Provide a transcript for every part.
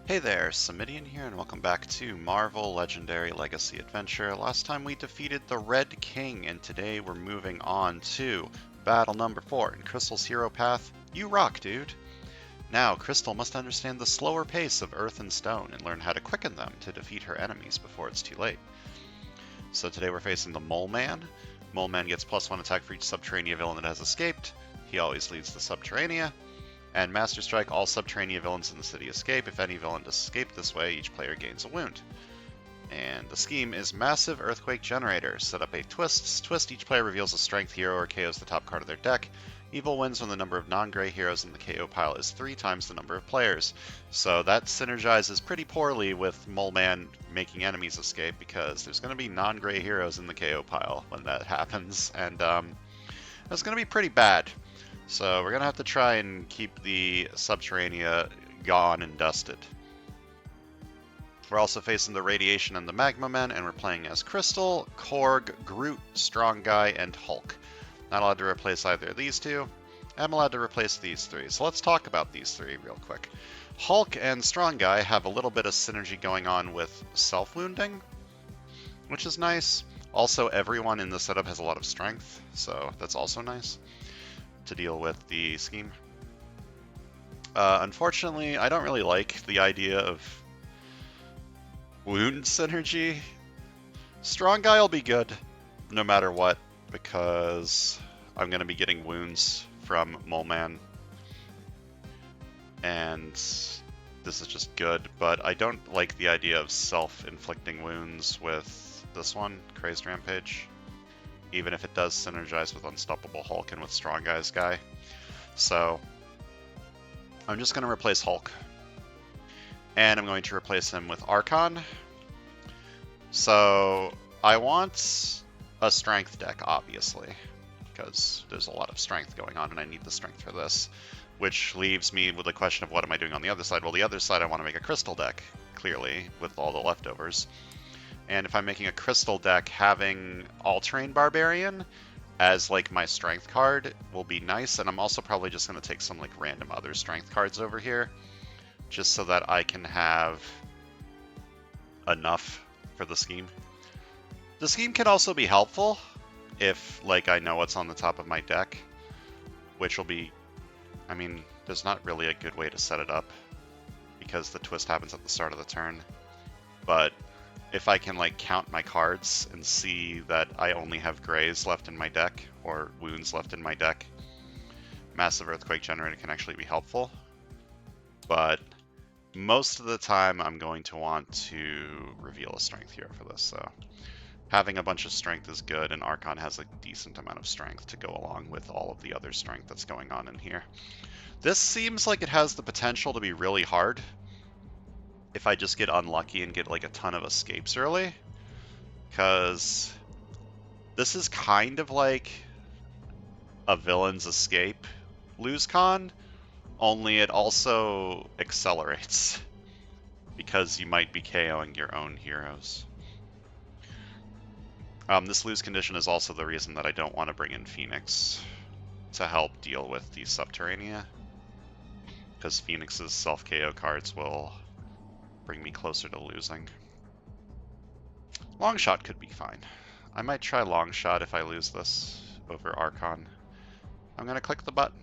Hey there, Samitian here, and welcome back to Marvel Legendary Legacy Adventure. Last time we defeated the Red King, and today we're moving on to battle number 4 in Crystal's hero path. You rock, dude! Now, Crystal must understand the slower pace of Earth and Stone and learn how to quicken them to defeat her enemies before it's too late. So today we're facing the Mole Man. Mole Man gets +1 attack for each Subterranea villain that has escaped. He always leads the Subterranea. And Master Strike, all Subterranea villains in the city escape. If any villain does escape this way, each player gains a wound. And the scheme is Massive Earthquake Generator. Set up 8 twists. Twist, each player reveals a strength hero or KOs the top card of their deck. Evil wins when the number of non-gray heroes in the KO pile is 3 times the number of players. So that synergizes pretty poorly with Mole Man making enemies escape, because there's going to be non-gray heroes in the KO pile when that happens. And it's going to be pretty bad. So we're going to have to try and keep the Subterranea gone and dusted. We're also facing the Radiation and the Magma Men, and we're playing as Crystal, Korg, Groot, Strong Guy, and Hulk. Not allowed to replace either of these two. I'm allowed to replace these 3. So let's talk about these 3 real quick. Hulk and Strong Guy have a little bit of synergy going on with self-wounding, which is nice. Also, everyone in the setup has a lot of strength, so that's also nice to deal with the scheme. Unfortunately, I don't really like the idea of wound synergy. Strong Guy will be good no matter what, because I'm going to be getting wounds from Mole Man, and this is just good, but I don't like the idea of self-inflicting wounds with this one, Crazed Rampage, even if it does synergize with Unstoppable Hulk and with Strong Guy's guy. So I'm just going to replace Hulk, and I'm going to replace him with Archon. So I want a strength deck, obviously, because there's a lot of strength going on, and I need the strength for this, which leaves me with the question of what am I doing on the other side? Well, the other side, I want to make a crystal deck, clearly, with all the leftovers. And if I'm making a crystal deck, having All-Terrain Barbarian as like my strength card will be nice, and I'm also probably just going to take some like random other strength cards over here, just so that I can have enough for the scheme. The scheme can also be helpful if like I know what's on the top of my deck, which will be, I mean, there's not really a good way to set it up because the twist happens at the start of the turn, but if I can like count my cards and see that I only have grays left in my deck or wounds left in my deck, Massive Earthquake Generator can actually be helpful. But most of the time I'm going to want to reveal a strength hero for this, so having a bunch of strength is good, and Archon has a decent amount of strength to go along with all of the other strength that's going on in here. This seems like it has the potential to be really hard if I just get unlucky and get like a ton of escapes early, because this is kind of like a villain's escape lose con, only it also accelerates because you might be KOing your own heroes. This lose condition is also the reason that I don't want to bring in Phoenix to help deal with the Subterranea, because Phoenix's self-KO cards will bring me closer to losing. Long Shot could be fine. I might try Long Shot if I lose this over Archon. I'm going to click the button.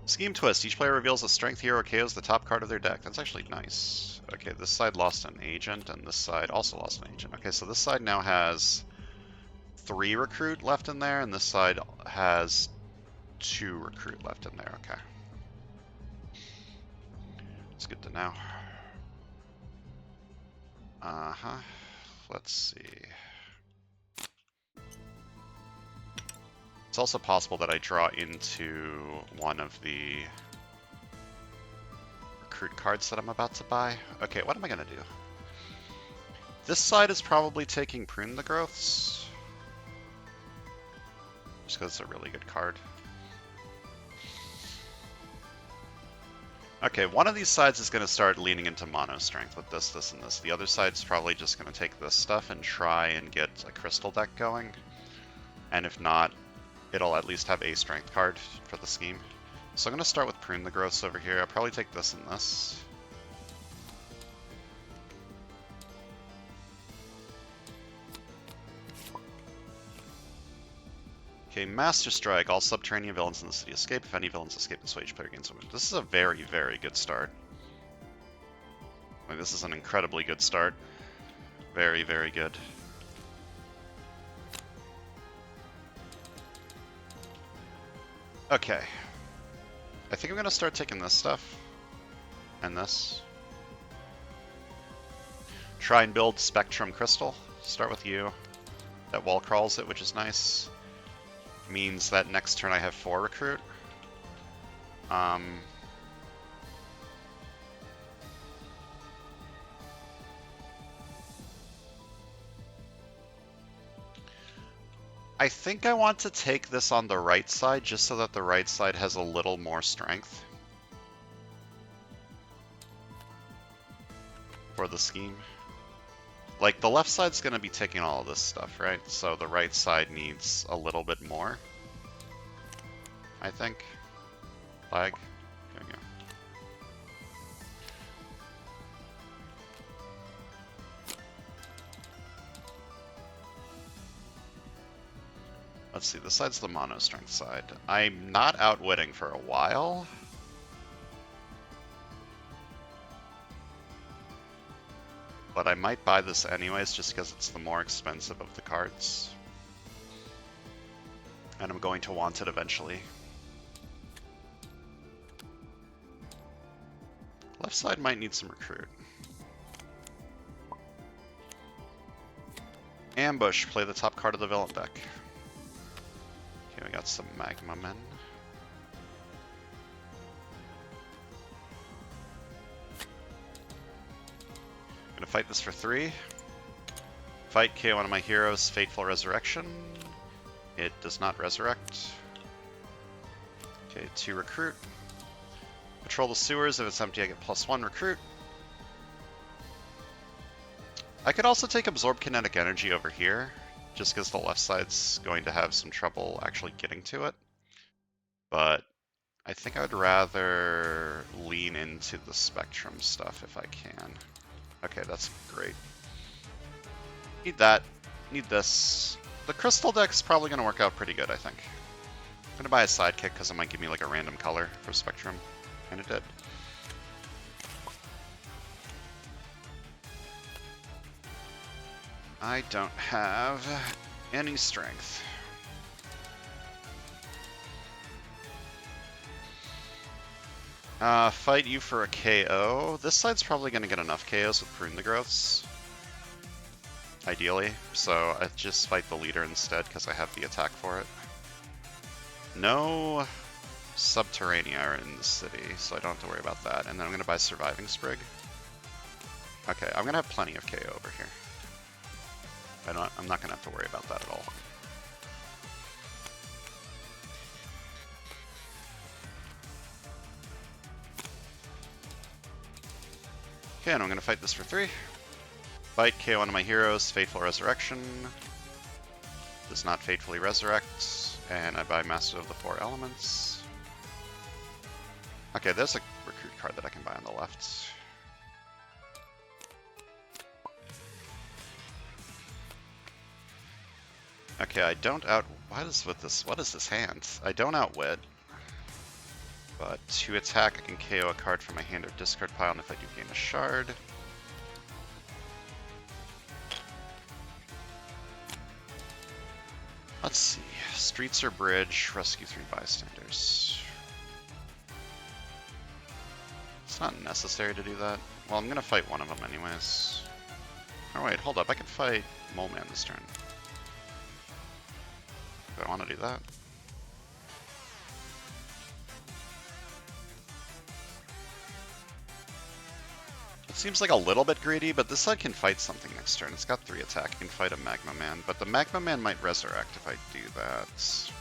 Scheme Twist. Each player reveals a strength hero or KOs the top card of their deck. That's actually nice. Okay, this side lost an agent, and this side also lost an agent. Okay, so this side now has 3 recruit left in there, and this side has 2 recruit left in there. Okay. It's good to know. Let's see. It's also possible that I draw into one of the recruit cards that I'm about to buy. Okay, what am I going to do? This side is probably taking Prune the Growths, just because it's a really good card. Okay, one of these sides is going to start leaning into mono strength with this, this, and this. The other side's probably just going to take this stuff and try and get a crystal deck going. And if not, it'll at least have a strength card for the scheme. So I'm going to start with Prune the Growths over here. I'll probably take this and this. Okay, Master Strike. All subterranean villains in the city escape. If any villains escape this way, each player gains a win. This is a very, very good start. Like, this is an incredibly good start. Very, very good. Okay. I think I'm going to start taking this stuff. And this. Try and build Spectrum Crystal. Start with you. That wall crawls it, which is nice. Means that next turn I have 4 recruit. I think I want to take this on the right side, just so that the right side has a little more strength for the scheme. Like, the left side's going to be taking all of this stuff, right? So the right side needs a little bit more, I think. Flag. There we go. Let's see, this side's the mono strength side. I'm not outwitting for a while. But I might buy this anyways, just because it's the more expensive of the cards. And I'm going to want it eventually. Left side might need some recruit. Ambush, play the top card of the villain deck. Okay, we got some Magma Men. Gonna fight this for 3. Fight, KO one of my heroes, Fateful Resurrection. It does not resurrect. Okay, 2 recruit. Patrol the sewers. If it's empty, I get +1 recruit. I could also take Absorb Kinetic Energy over here, just because the left side's going to have some trouble actually getting to it. But I think I would rather lean into the Spectrum stuff if I can. Okay, that's great. Need that. Need this. The Crystal deck's probably going to work out pretty good, I think. I'm going to buy a Sidekick because it might give me like a random color for Spectrum. And it did. I don't have any strength. Fight you for a KO. This side's probably going to get enough KOs with Prune the Growths. Ideally. So I just fight the leader instead because I have the attack for it. No Subterranea are in the city, so I don't have to worry about that. And then I'm going to buy Surviving Sprig. Okay, I'm going to have plenty of KO over here. I'm not going to have to worry about that at all. Okay, and I'm going to fight this for 3. Fight, KO one of my heroes, Fateful Resurrection. Does not fatefully resurrect. And I buy Master of the 4 Elements. Okay, there's a recruit card that I can buy on the left. Okay, I don't out... What is this hand? I don't outwit. But to attack, I can KO a card from my hand or discard pile, and if I do, gain a shard. Let's see. Streets or bridge, rescue 3 bystanders. It's not necessary to do that. Well, I'm gonna fight one of them anyways. Oh wait, hold up. I can fight Mole Man this turn. Do I want to do that? It seems like a little bit greedy, but this side can fight something next turn. It's got 3 attack. It can fight a Magma Man, but the Magma Man might resurrect if I do that.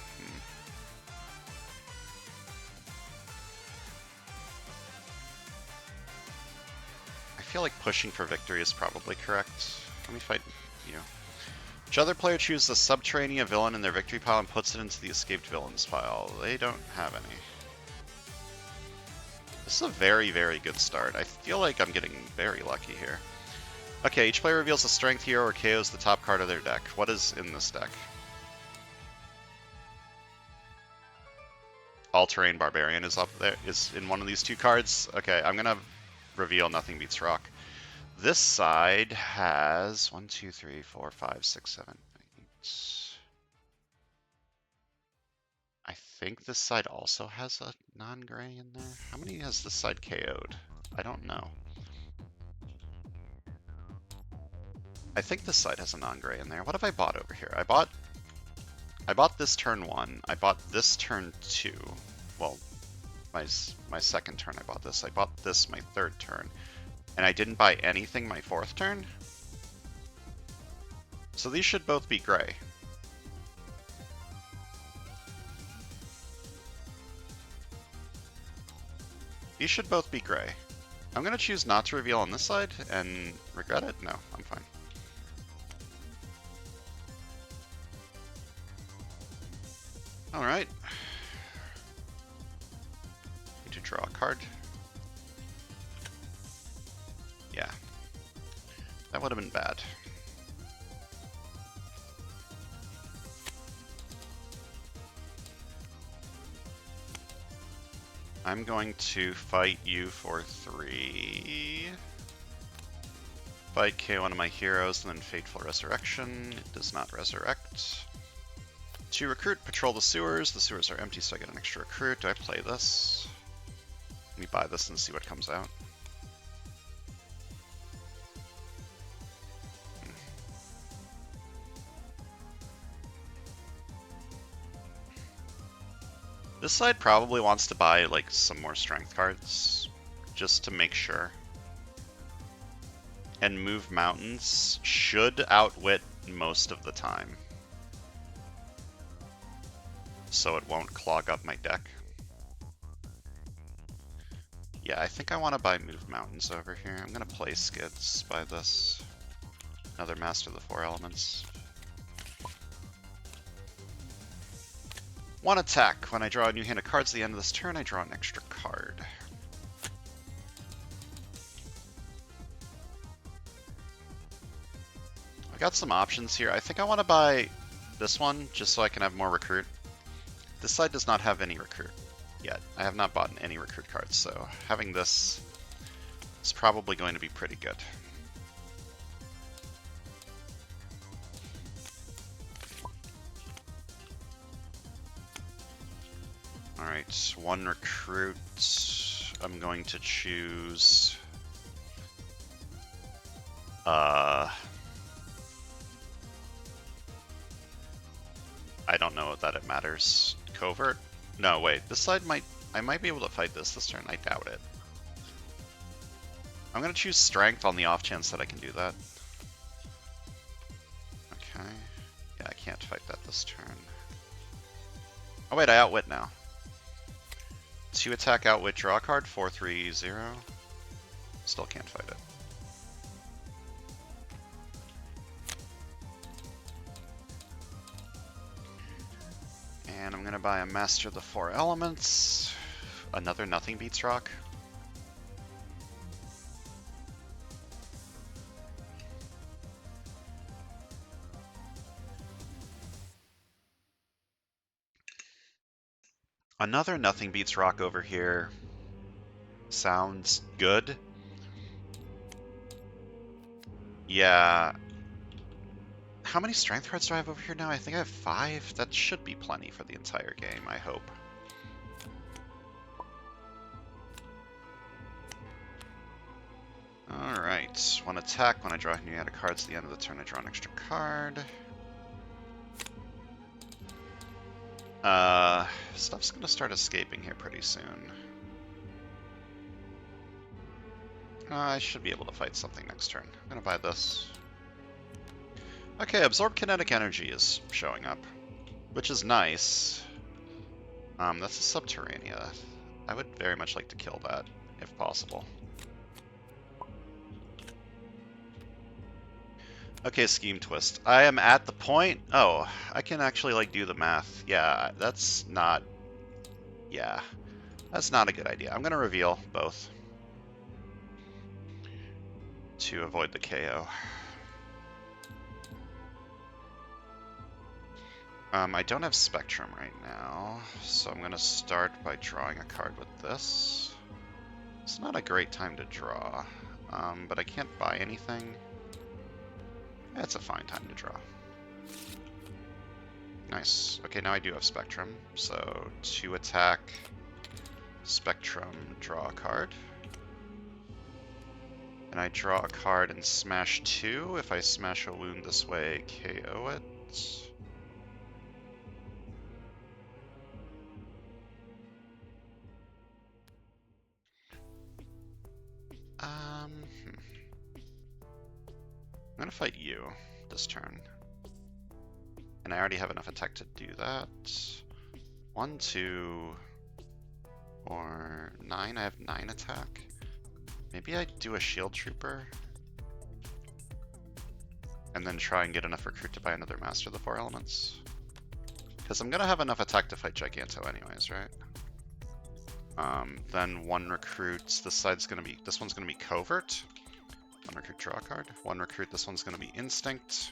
I feel like pushing for victory is probably correct. Let me fight you. Each other player chooses a subterranean villain in their victory pile and puts it into the escaped villains pile. They don't have any. This is a very, very good start. I feel like I'm getting very lucky here. Okay, each player reveals a strength hero or KOs the top card of their deck. What is in this deck? All-Terrain Barbarian is up there, is in one of these two cards. Okay, I'm gonna reveal Nothing Beats Rock. This side has 1, 2, 3, 4, 5, 6, 7, 8. I think this side also has a non-gray in there. How many has this side KO'd? I don't know. I think this side has a non-gray in there. What have I bought over here? I bought this turn 1. I bought this turn 2. Well, my second turn I bought this. I bought this my third turn. And I didn't buy anything my fourth turn? So these should both be gray. These should both be gray. I'm going to choose not to reveal on this side and regret it? No, I'm fine. Alright. Need to draw a card. Yeah. That would have been bad. I'm going to fight you for 3. Fight KO one of my heroes, and then Fateful Resurrection. It does not resurrect. To recruit, patrol the sewers. The sewers are empty, so I get an extra recruit. Do I play this? Let me buy this and see what comes out. This side probably wants to buy like some more strength cards, just to make sure. And move mountains should outwit most of the time, so it won't clog up my deck. Yeah, I think I want to buy move mountains over here. I'm gonna play skids, buy this. Another Master of the Four Elements. 1 attack. When I draw a new hand of cards at the end of this turn, I draw an extra card. I got some options here. I think I want to buy this one just so I can have more recruit. This side does not have any recruit yet. I have not bought any recruit cards, so having this is probably going to be pretty good. Alright, 1 recruit. I'm going to choose... I don't know that it matters. Covert? No, wait. This side might... I might be able to fight this turn. I doubt it. I'm going to choose Strength on the off chance that I can do that. Okay. Yeah, I can't fight that this turn. Oh wait, I outwit now. 2 attack, outwit, draw a card, 4-3-0. Still can't fight it. And I'm gonna buy a Master of the Four Elements. Another Nothing Beats Rock. Another Nothing Beats Rock over here. Sounds good. Yeah. How many strength cards do I have over here now? I think I have 5. That should be plenty for the entire game, I hope. Alright. 1 attack. When I draw a new hand of cards at the end of the turn, I draw an extra card. Stuff's gonna start escaping here pretty soon. I should be able to fight something next turn. I'm gonna buy this. Okay, Absorb Kinetic Energy is showing up, which is nice. That's a Subterranea. I would very much like to kill that, if possible. Okay, Scheme Twist. I am at the point... Oh, I can actually, like, do the math. Yeah, that's not... Yeah, that's not a good idea. I'm going to reveal both to avoid the KO. I don't have Spectrum right now, so I'm going to start by drawing a card with this. It's not a great time to draw, but I can't buy anything. It's a fine time to draw. Nice. Okay, now I do have Spectrum, so 2 attack, Spectrum, draw a card. And I draw a card and smash 2. If I smash a wound this way, KO it. I'm gonna fight you this turn. And I already have enough attack to do that. 1, 2, or 9. I have 9 attack. Maybe I do a Shield Trooper. And then try and get enough recruit to buy another Master of the Four Elements. Because I'm gonna have enough attack to fight Giganto anyways, right? Then 1 recruit. This one's gonna be Covert. 1 recruit, draw a card. 1 recruit, this one's gonna be Instinct.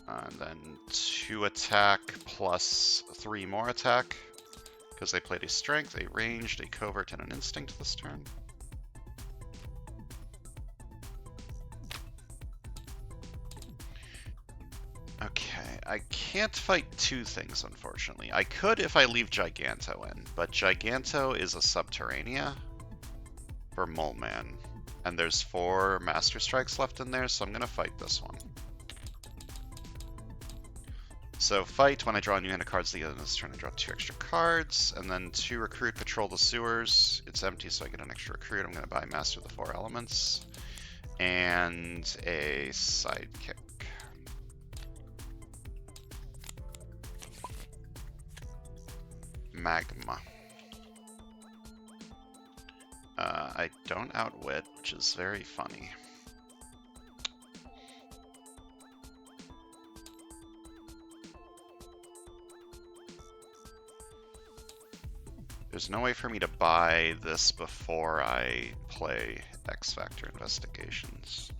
And then 2 attack plus 3 more attack. Because they played a Strength, a Ranged, a Covert, and an Instinct this turn. Okay, I can't fight 2 things, unfortunately. I could if I leave Giganto in, but Giganto is a Subterranea for Mole Man. And there's 4 Master Strikes left in there, so I'm going to fight this one. So fight, when I draw a new hand of cards at the end of this turn, I draw 2 extra cards, and then 2 recruit, patrol the sewers. It's empty, so I get an extra recruit. I'm going to buy Master of the Four Elements, and a Sidekick. Magma. I don't outwit, which is very funny. There's no way for me to buy this before I play X Factor Investigations.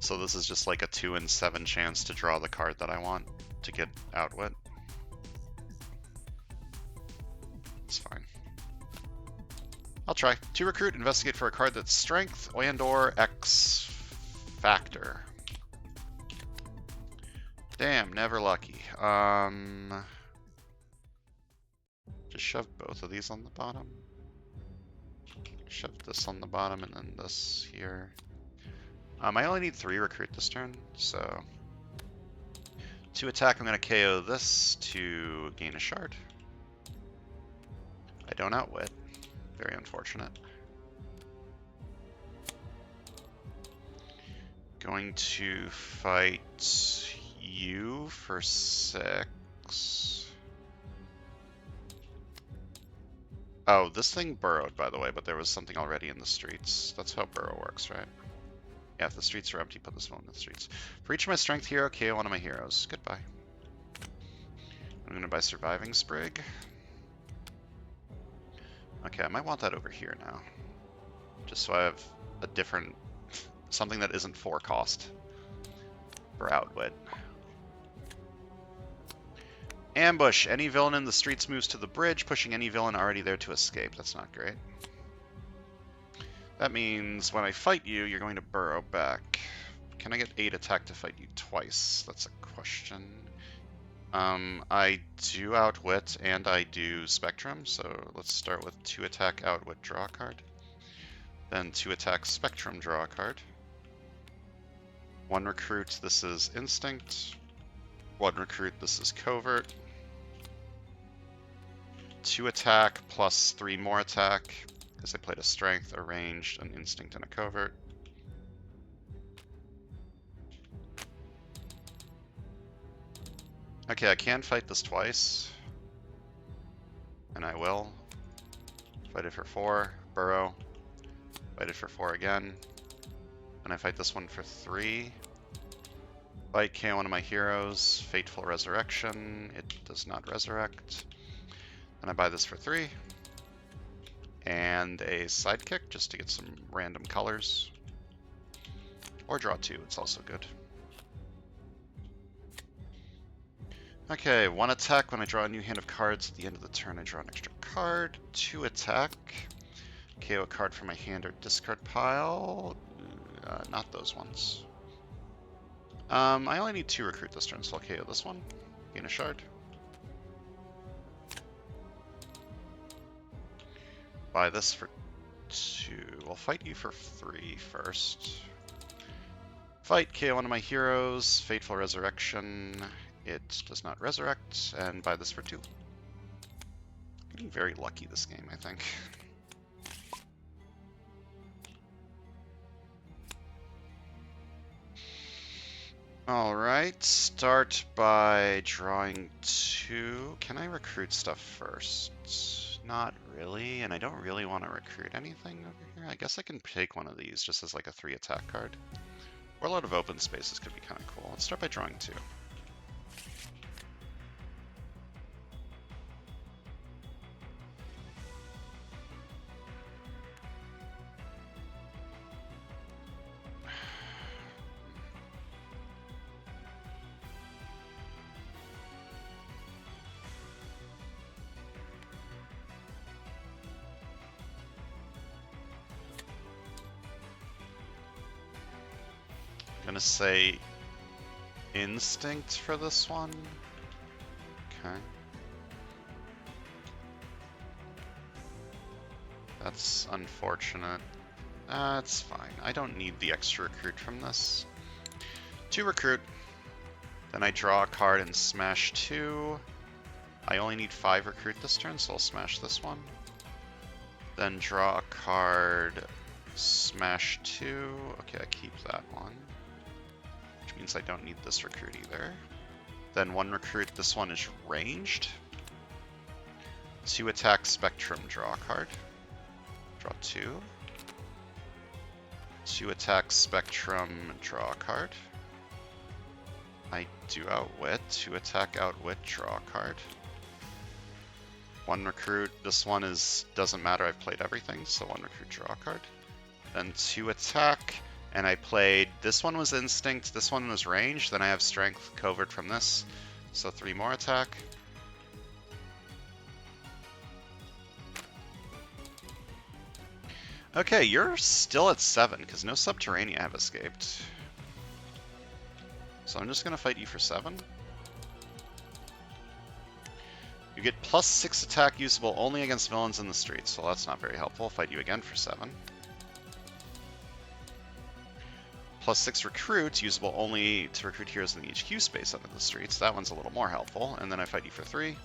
So this is just like a 2 in 7 chance to draw the card that I want to get outwit. It's fine. I'll try. 2 recruit, investigate for a card that's Strength and/or X Factor. Damn, never lucky. Just shove both of these on the bottom. Shove this on the bottom and then this here. I only need 3 recruit this turn, so 2 attack, I'm going to KO this to gain a shard. I don't outwit. Very unfortunate. Going to fight you for 6. Oh, this thing burrowed, by the way, but there was something already in the streets. That's how burrow works, right? Yeah, if the streets are empty, put this one in the streets. For each of my strength hero, KO one of my heroes. Goodbye. I'm going to buy Surviving Sprig. Okay, I might want that over here now. Just so I have a different... something that isn't 4 cost for outwit. Ambush. Any villain in the streets moves to the bridge, pushing any villain already there to escape. That's not great. That means when I fight you, you're going to burrow back. Can I get 8 attack to fight you twice? That's a question. I do outwit and I do Spectrum, so let's start with 2 attack outwit, draw a card. Then 2 attack Spectrum, draw a card. 1 recruit, this is Instinct. 1 recruit, this is Covert. 2 attack plus 3 more attack, because I played a Strength, a Ranged, an Instinct, and a Covert. Okay, I can fight this twice. And I will. Fight it for 4, burrow. Fight it for 4 again. And I fight this one for 3. Fight KO one of my heroes. Fateful Resurrection. It does not resurrect. And I buy this for 3. And a sidekick just to get some random colors. Or draw 2, it's also good. Okay, 1 attack when I draw a new hand of cards. At the end of the turn, I draw an extra card. 2 attack. KO a card from my hand or discard pile. Not those ones. I only need 2 recruit this turn, so I'll KO this one. Gain a shard. Buy this for 2. I'll fight you for 3 first. Fight, KO one of my heroes. Fateful Resurrection. It does not resurrect, and buy this for 2. Getting very lucky this game, I think. Alright, start by drawing 2. Can I recruit stuff first? Not really, and I don't really want to recruit anything over here. I guess I can take one of these just as like a 3 attack card. Warlord of Open Spaces could be kind of cool. Let's start by drawing 2. I'm gonna say Instinct for this one. Okay. That's unfortunate. It's fine. I don't need the extra recruit from this. 2 recruit. Then I draw a card and smash 2. I only need 5 recruit this turn, so I'll smash this one. Then draw a card, smash 2. Okay, I keep that one. Which means I don't need this recruit either. Then 1 recruit, this one is ranged. 2 attack Spectrum, draw a card. Draw 2. 2 attack Spectrum, draw a card. I do Outwit. 2 attack Outwit, draw a card. 1 recruit, this one doesn't matter, I've played everything, so 1 recruit, draw a card. Then 2 attack, and I played, this one was Instinct, this one was Range, then I have Strength Covert from this, so 3 more attack. Okay, you're still at 7, because no Subterranea have escaped. So I'm just going to fight you for 7. You get plus 6 attack usable only against villains in the streets, so that's not very helpful. Fight you again for 7. Plus 6 recruit, usable only to recruit heroes in the HQ space under the streets. That one's a little more helpful. And then I fight you for 3.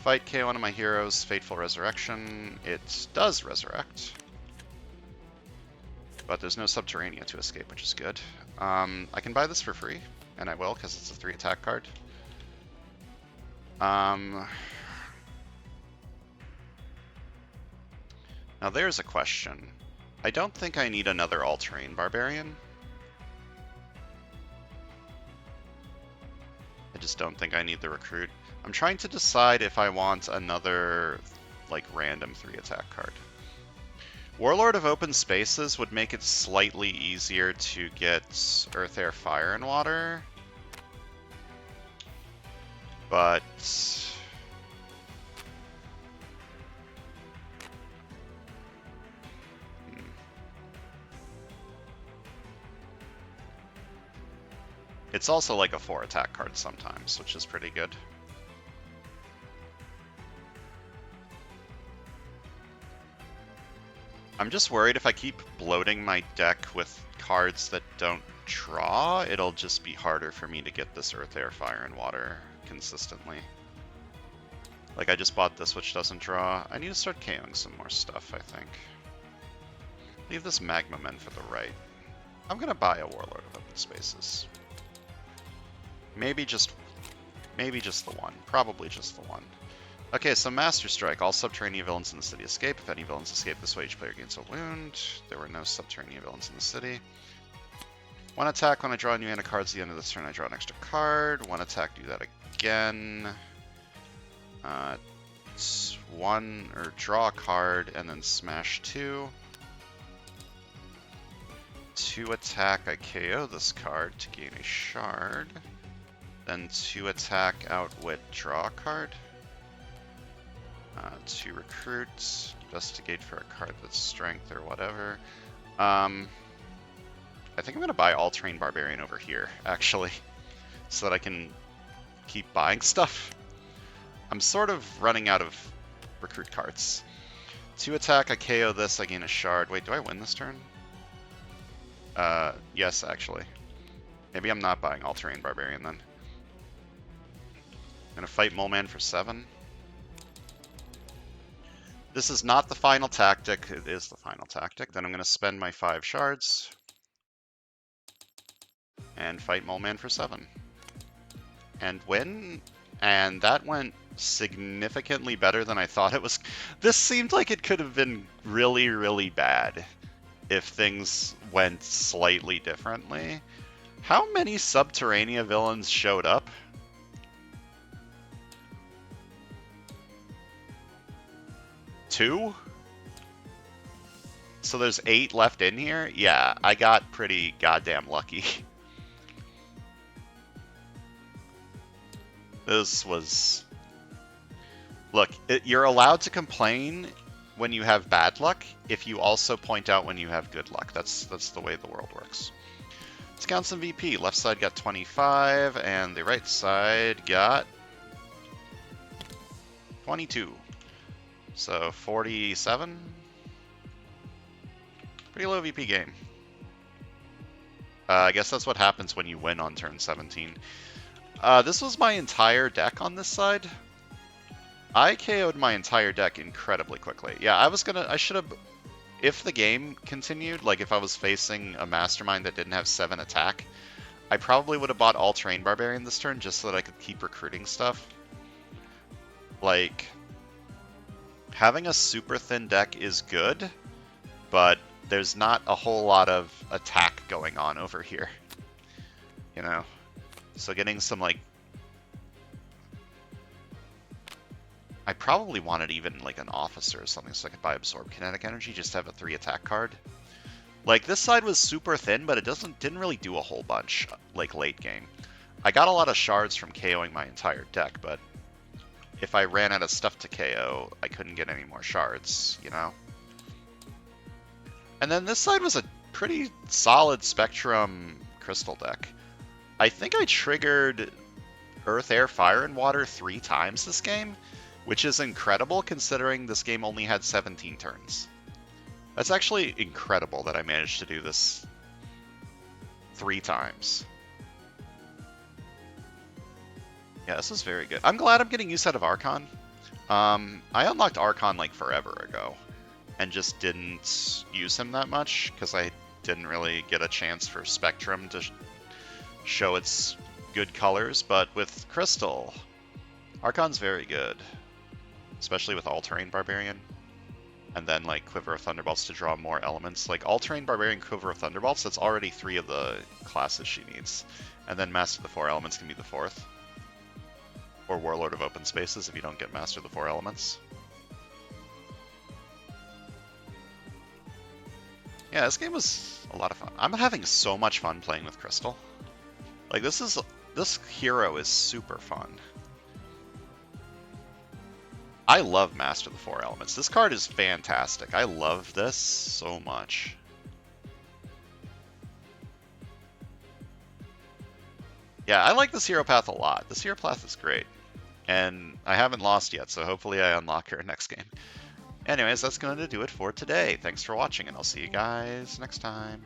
Fight KO one of my heroes, Fateful Resurrection. It does resurrect. But there's no Subterranea to escape, which is good. I can buy this for free, and I will, because it's a 3 attack card. Now there's a question. I don't think I need another all-terrain barbarian. I just don't think I need the recruit. I'm trying to decide if I want another, like, random 3 attack card. Warlord of Open Spaces would make it slightly easier to get Earth, Air, Fire, and Water. But it's also like a 4 attack card sometimes, which is pretty good. I'm just worried if I keep bloating my deck with cards that don't draw, it'll just be harder for me to get this Earth, Air, Fire, and Water consistently. Like, I just bought this, which doesn't draw. I need to start KOing some more stuff, I think. Leave this Magma Men for the right. I'm gonna buy a Warlord of Open Spaces. Maybe just the one. Probably just the one. Okay, so Master Strike. All Subterranean villains in the city escape. If any villains escape this way, each player gains a wound. There were no Subterranean villains in the city. One attack when I draw a new hand of cards at the end of this turn, I draw an extra card. One attack, do that again. One, or draw a card, and then smash two. Two attack, I KO this card to gain a shard. Then two attack, outwit, draw a card. Two recruit, investigate for a card that's strength or whatever. I think I'm going to buy All-Terrain Barbarian over here, actually, so that I can keep buying stuff. I'm sort of running out of recruit cards. Two attack, I KO this, I gain a shard. Wait, do I win this turn? Yes, actually. Maybe I'm not buying All-Terrain Barbarian then. I'm going to fight Mole Man for 7. This is not the final tactic. It is the final tactic. Then I'm going to spend my 5 shards and fight Mole Man for 7. And win. And that went significantly better than I thought it was. This seemed like it could have been really, really bad if things went slightly differently. How many Subterranea villains showed up? Two? So there's 8 left in here? Yeah, I got pretty goddamn lucky. This was... Look, you're allowed to complain when you have bad luck if you also point out when you have good luck. That's the way the world works. Let's count some VP. Left side got 25, and the right side got 22. So 47. Pretty low VP game. I guess that's what happens when you win on turn 17. This was my entire deck on this side. I KO'd my entire deck incredibly quickly. Yeah, I should have, if the game continued, like if I was facing a Mastermind that didn't have 7 attack, I probably would have bought All-Terrain Barbarian this turn just so that I could keep recruiting stuff. Like, having a super thin deck is good, but there's not a whole lot of attack going on over here. You know? So getting some, like... I probably wanted even, like, an officer or something so I could buy Absorb Kinetic Energy just to have a 3 attack card. Like, this side was super thin, but it didn't really do a whole bunch, like, late game. I got a lot of shards from KOing my entire deck, but if I ran out of stuff to KO, I couldn't get any more shards, you know? And then this side was a pretty solid Spectrum Crystal deck. I think I triggered Earth, Air, Fire, and Water 3 times this game, which is incredible considering this game only had 17 turns. That's actually incredible that I managed to do this 3 times. Yeah, this is very good. I'm glad I'm getting use out of Archon. I unlocked Archon like forever ago and just didn't use him that much because I didn't really get a chance for Spectrum to show its good colors, but with Crystal, Archon's very good, especially with All-Terrain Barbarian, and then like Quiver of Thunderbolts to draw more elements. Like All-Terrain Barbarian, Quiver of Thunderbolts, that's already 3 of the classes she needs, and then Master of the 4 Elements can be the 4th, or Warlord of Open Spaces if you don't get Master of the 4 Elements. Yeah, this game was a lot of fun. I'm having so much fun playing with Crystal. Like, this hero is super fun. I love Master of the 4 Elements. This card is fantastic. I love this so much. Yeah, I like this hero path a lot. This hero path is great. And I haven't lost yet, so hopefully I unlock her next game. Anyways, that's going to do it for today. Thanks for watching, and I'll see you guys next time.